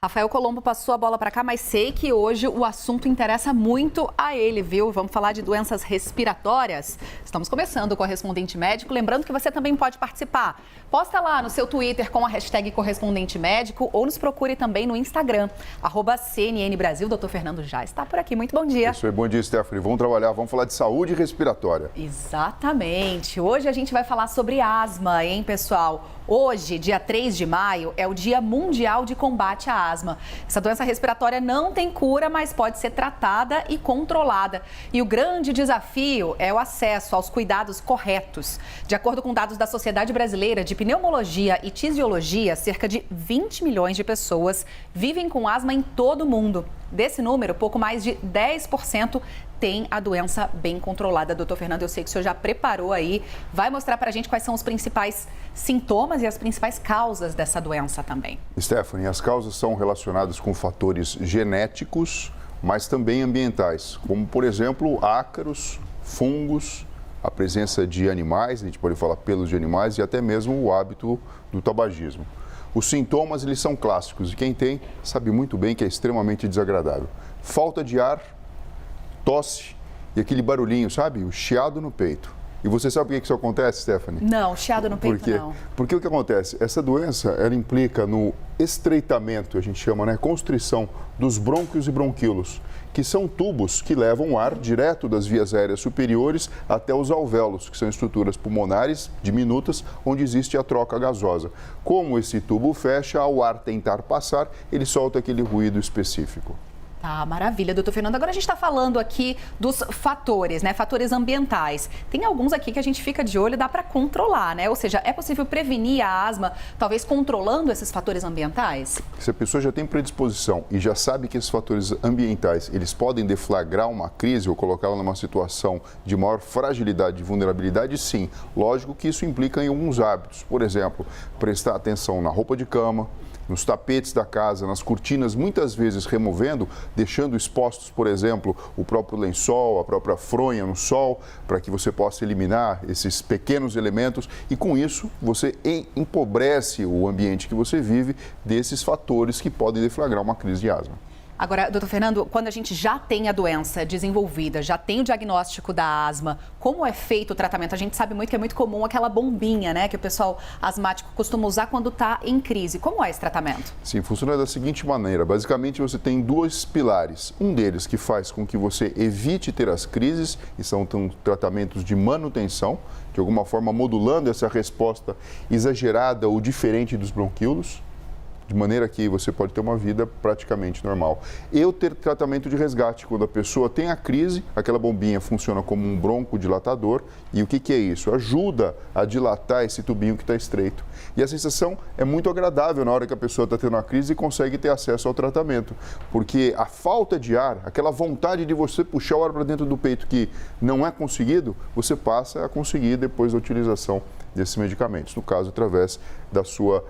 Rafael Colombo passou a bola para cá, mas sei que hoje o assunto interessa muito a ele, viu? Vamos falar de doenças respiratórias. Estamos começando o Correspondente Médico. Lembrando que você também pode participar. Posta lá no seu Twitter com a hashtag Correspondente Médico ou nos procure também no Instagram, @CNN Brasil. Doutor Fernando já está por aqui. Muito bom dia. Isso aí, bom dia, Stephanie. Vamos trabalhar, vamos falar de saúde respiratória. Exatamente. Hoje a gente vai falar sobre asma, hein, pessoal? Hoje, dia 3 de maio, é o Dia Mundial de Combate à Asma. Essa doença respiratória não tem cura, mas pode ser tratada e controlada. E o grande desafio é o acesso aos cuidados corretos. De acordo com dados da Sociedade Brasileira de Pneumologia e Tisiologia, cerca de 20 milhões de pessoas vivem com asma em todo o mundo. Desse número, pouco mais de 10% tem a doença bem controlada. Doutor Fernando, eu sei que o senhor já preparou aí, vai mostrar para a gente quais são os principais sintomas e as principais causas dessa doença também. Stephanie, as causas são relacionadas com fatores genéticos, mas também ambientais, como, por exemplo, ácaros, fungos, a presença de animais, a gente pode falar pelos de animais, e até mesmo o hábito do tabagismo. Os sintomas, eles são clássicos e quem tem sabe muito bem que é extremamente desagradável. Falta de ar, tosse e aquele barulhinho, sabe? O chiado no peito. E você sabe por que isso acontece, Stephanie? Não, chiado no peito não. Porque o que acontece? Essa doença, ela implica no estreitamento, a gente chama, né? Constrição dos brônquios e bronquíolos, que são tubos que levam o ar direto das vias aéreas superiores até os alvéolos, que são estruturas pulmonares diminutas, onde existe a troca gasosa. Como esse tubo fecha, ao ar tentar passar, ele solta aquele ruído específico. Ah, maravilha, doutor Fernando. Agora a gente está falando aqui dos fatores, né? Fatores ambientais. Tem alguns aqui que a gente fica de olho e dá para controlar, né? Ou seja, é possível prevenir a asma, talvez controlando esses fatores ambientais? Se a pessoa já tem predisposição e já sabe que esses fatores ambientais, eles podem deflagrar uma crise ou colocá-la numa situação de maior fragilidade e vulnerabilidade, sim. Lógico que isso implica em alguns hábitos. Por exemplo, prestar atenção na roupa de cama, nos tapetes da casa, nas cortinas, muitas vezes removendo, deixando expostos, por exemplo, o próprio lençol, a própria fronha no sol, para que você possa eliminar esses pequenos elementos e com isso você empobrece o ambiente que você vive desses fatores que podem deflagrar uma crise de asma. Agora, doutor Fernando, quando a gente já tem a doença desenvolvida, já tem o diagnóstico da asma, como é feito o tratamento? A gente sabe muito que é muito comum aquela bombinha, né, que o pessoal asmático costuma usar quando está em crise. Como é esse tratamento? Sim, funciona da seguinte maneira. Basicamente, você tem dois pilares. Um deles que faz com que você evite ter as crises, e são tratamentos de manutenção, de alguma forma modulando essa resposta exagerada ou diferente dos bronquíolos, de maneira que você pode ter uma vida praticamente normal. E o tratamento de resgate, quando a pessoa tem a crise, aquela bombinha funciona como um broncodilatador. E o que é isso? Ajuda a dilatar esse tubinho que está estreito. E a sensação é muito agradável na hora que a pessoa está tendo a crise e consegue ter acesso ao tratamento. Porque a falta de ar, aquela vontade de você puxar o ar para dentro do peito que não é conseguido, você passa a conseguir depois da utilização desses medicamentos, no caso, através da sua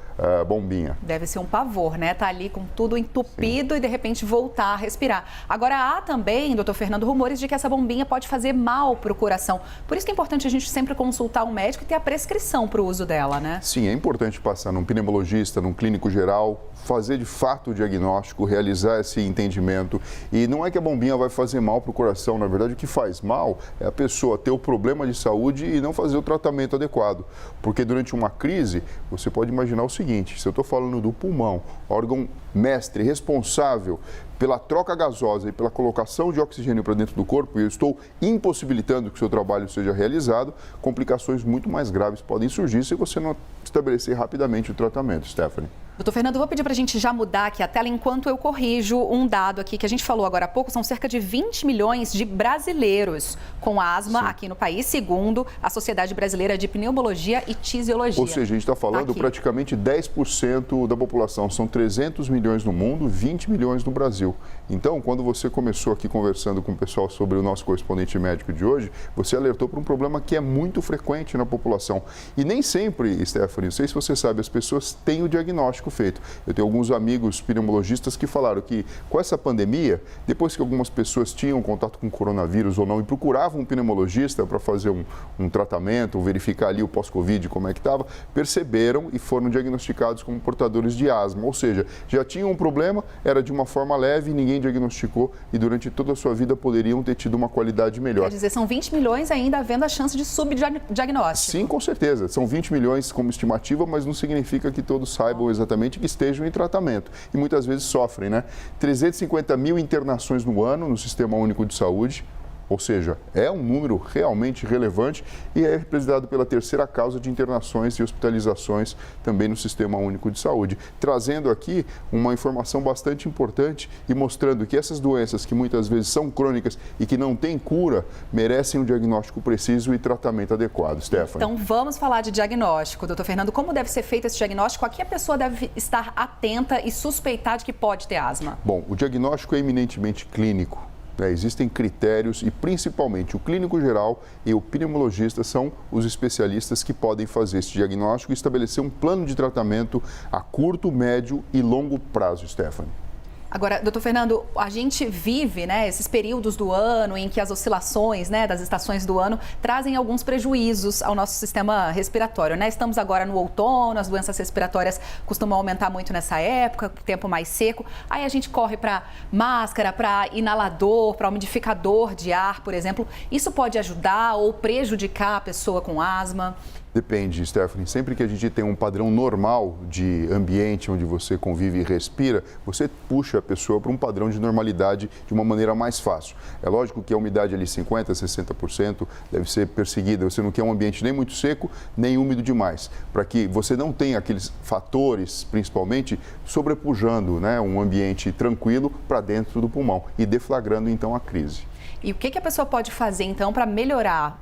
bombinha. Deve ser um pavor, né? Tá ali com tudo entupido. Sim. E de repente voltar a respirar. Agora, há também, doutor Fernando, rumores de que essa bombinha pode fazer mal para o coração. Por isso que é importante a gente sempre consultar um médico e ter a prescrição para o uso dela, né? Sim, é importante passar num pneumologista, num clínico geral, fazer de fato o diagnóstico, realizar esse entendimento. E não é que a bombinha vai fazer mal para o coração, na verdade o que faz mal é a pessoa ter o problema de saúde e não fazer o tratamento adequado. Porque durante uma crise, você pode imaginar o seguinte, se eu estou falando do pulmão, órgão mestre, responsável pela troca gasosa e pela colocação de oxigênio para dentro do corpo, e eu estou impossibilitando que o seu trabalho seja realizado, complicações muito mais graves podem surgir se você não estabelecer rapidamente o tratamento, Stephanie. Doutor Fernando, vou pedir para a gente já mudar aqui a tela enquanto eu corrijo um dado aqui que a gente falou agora há pouco. São cerca de 20 milhões de brasileiros com asma. Sim. Aqui no país, segundo a Sociedade Brasileira de Pneumologia e Tisiologia. Ou seja, a gente está falando praticamente 10% da população. São 300 milhões no mundo, 20 milhões no Brasil. Então, quando você começou aqui conversando com o pessoal sobre o nosso correspondente médico de hoje, você alertou para um problema que é muito frequente na população. E nem sempre, Stephanie, não sei se você sabe, as pessoas têm o diagnóstico. diagnóstico feito. Eu tenho alguns amigos pneumologistas que falaram que com essa pandemia, depois que algumas pessoas tinham contato com coronavírus ou não e procuravam um pneumologista para fazer um tratamento, verificar ali o pós-Covid, como é que estava, perceberam e foram diagnosticados como portadores de asma. Ou seja, já tinham um problema, era de uma forma leve, ninguém diagnosticou e durante toda a sua vida poderiam ter tido uma qualidade melhor. Quer dizer, são 20 milhões ainda havendo a chance de subdiagnóstico. Sim, com certeza. São 20 milhões como estimativa, mas não significa que todos saibam exatamente que estejam em tratamento. E muitas vezes sofrem, né? 350 mil internações no ano no Sistema Único de Saúde. Ou seja, é um número realmente relevante e é representado pela terceira causa de internações e hospitalizações também no Sistema Único de Saúde. Trazendo aqui uma informação bastante importante e mostrando que essas doenças que muitas vezes são crônicas e que não têm cura, merecem um diagnóstico preciso e tratamento adequado. Stephanie. Então vamos falar de diagnóstico, doutor Fernando. Como deve ser feito esse diagnóstico? A que a pessoa deve estar atenta e suspeitar de que pode ter asma? Bom, o diagnóstico é eminentemente clínico. Existem critérios e, principalmente, o clínico geral e o pneumologista são os especialistas que podem fazer esse diagnóstico e estabelecer um plano de tratamento a curto, médio e longo prazo, Stephanie. Agora, doutor Fernando, a gente vive, né, esses períodos do ano em que as oscilações, né, das estações do ano trazem alguns prejuízos ao nosso sistema respiratório, né? Estamos agora no outono, as doenças respiratórias costumam aumentar muito nessa época, tempo mais seco. Aí a gente corre para máscara, para inalador, para umidificador de ar, por exemplo. Isso pode ajudar ou prejudicar a pessoa com asma? Depende, Stephanie. Sempre que a gente tem um padrão normal de ambiente onde você convive e respira, você puxa a pessoa para um padrão de normalidade de uma maneira mais fácil. É lógico que a umidade ali 50%, 60% deve ser perseguida. Você não quer um ambiente nem muito seco, nem úmido demais, para que você não tenha aqueles fatores, principalmente, sobrepujando, né, um ambiente tranquilo para dentro do pulmão e deflagrando então a crise. E o que a pessoa pode fazer então para melhorar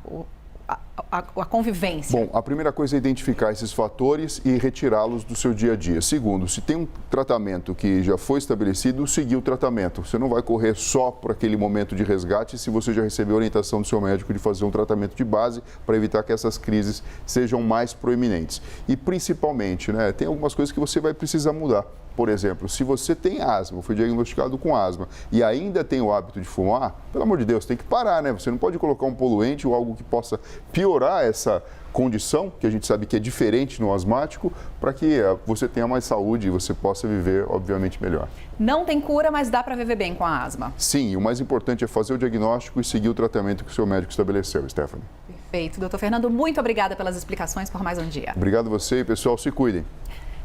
a convivência? Bom, a primeira coisa é identificar esses fatores e retirá-los do seu dia a dia. Segundo, se tem um tratamento que já foi estabelecido, seguir o tratamento. Você não vai correr só por aquele momento de resgate se você já recebeu a orientação do seu médico de fazer um tratamento de base para evitar que essas crises sejam mais proeminentes. E principalmente, né, tem algumas coisas que você vai precisar mudar. Por exemplo, se você tem asma, foi diagnosticado com asma e ainda tem o hábito de fumar, pelo amor de Deus, tem que parar, né? Você não pode colocar um poluente ou algo que possa piorar essa condição, que a gente sabe que é diferente no asmático, para que você tenha mais saúde e você possa viver, obviamente, melhor. Não tem cura, mas dá para viver bem com a asma? Sim, e o mais importante é fazer o diagnóstico e seguir o tratamento que o seu médico estabeleceu, Stephanie. Perfeito. Doutor Fernando, muito obrigada pelas explicações por mais um dia. Obrigado a você e, pessoal, se cuidem.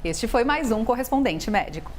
Este foi mais um Correspondente Médico.